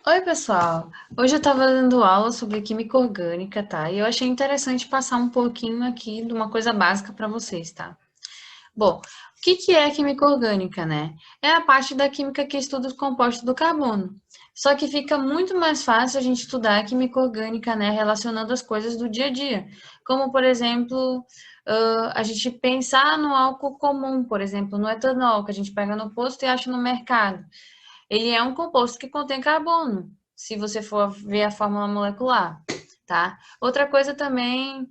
Oi, pessoal! Hoje eu estava dando aula sobre química orgânica, tá? E eu achei interessante passar um pouquinho aqui de uma coisa básica para vocês, tá? Bom, o que é química orgânica, né? É a parte da química que estuda os compostos do carbono. Só que fica muito mais fácil a gente estudar a química orgânica, né, relacionando as coisas do dia a dia. Como, por exemplo, a gente pensar no álcool comum, por exemplo, no etanol, que a gente pega no posto e acha no mercado. Ele é um composto que contém carbono, se você for ver a fórmula molecular, tá? Outra coisa também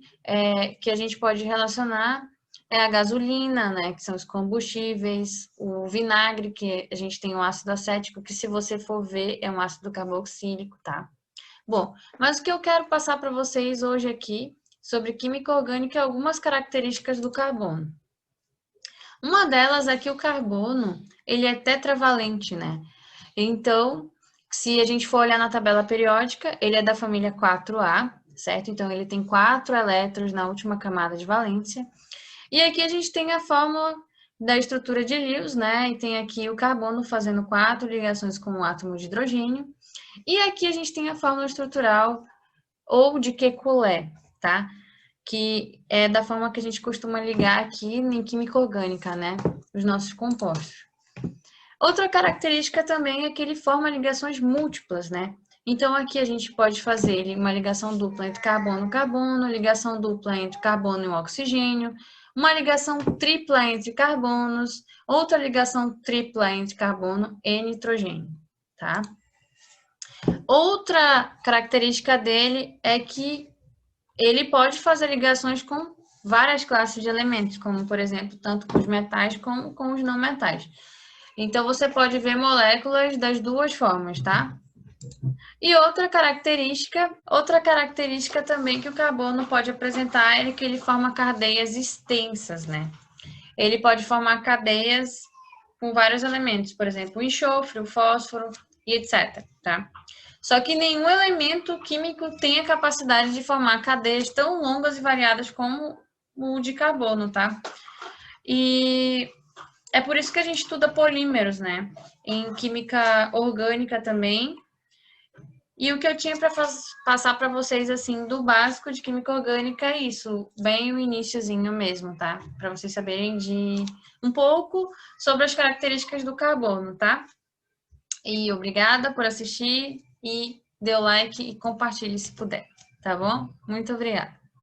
que a gente pode relacionar é a gasolina, né, que são os combustíveis, o vinagre, que a gente tem o ácido acético, que se você for ver é um ácido carboxílico, tá? Bom, mas o que eu quero passar para vocês hoje aqui sobre química orgânica é algumas características do carbono. Uma delas é que o carbono, ele é tetravalente, né? Então, se a gente for olhar na tabela periódica, ele é da família 4A, certo? Então, ele tem 4 elétrons na última camada de valência. E aqui a gente tem a fórmula da estrutura de Lewis, né? E tem aqui o carbono fazendo 4 ligações com o átomo de hidrogênio. E aqui a gente tem a fórmula estrutural ou de Kekulé, tá? Que é da forma que a gente costuma ligar aqui em química orgânica, né? Os nossos compostos. Outra característica também é que ele forma ligações múltiplas, né? Então, aqui a gente pode fazer uma ligação dupla entre carbono e carbono, ligação dupla entre carbono e oxigênio, uma ligação tripla entre carbonos, outra ligação tripla entre carbono e nitrogênio, tá? Outra característica dele é que ele pode fazer ligações com várias classes de elementos, como, por exemplo, tanto com os metais como com os não metais. Então, você pode ver moléculas das duas formas, tá? E outra característica também que o carbono pode apresentar é que ele forma cadeias extensas, né? Ele pode formar cadeias com vários elementos, por exemplo, o enxofre, o fósforo e etc, tá? Só que nenhum elemento químico tem a capacidade de formar cadeias tão longas e variadas como o de carbono, tá? E é por isso que a gente estuda polímeros, né? Em química orgânica também. E o que eu tinha para passar para vocês, assim, do básico de química orgânica é isso, bem o iniciozinho mesmo, tá? Para vocês saberem de um pouco sobre as características do carbono, tá? E obrigada por assistir e dê o like e compartilhe se puder, tá bom? Muito obrigada.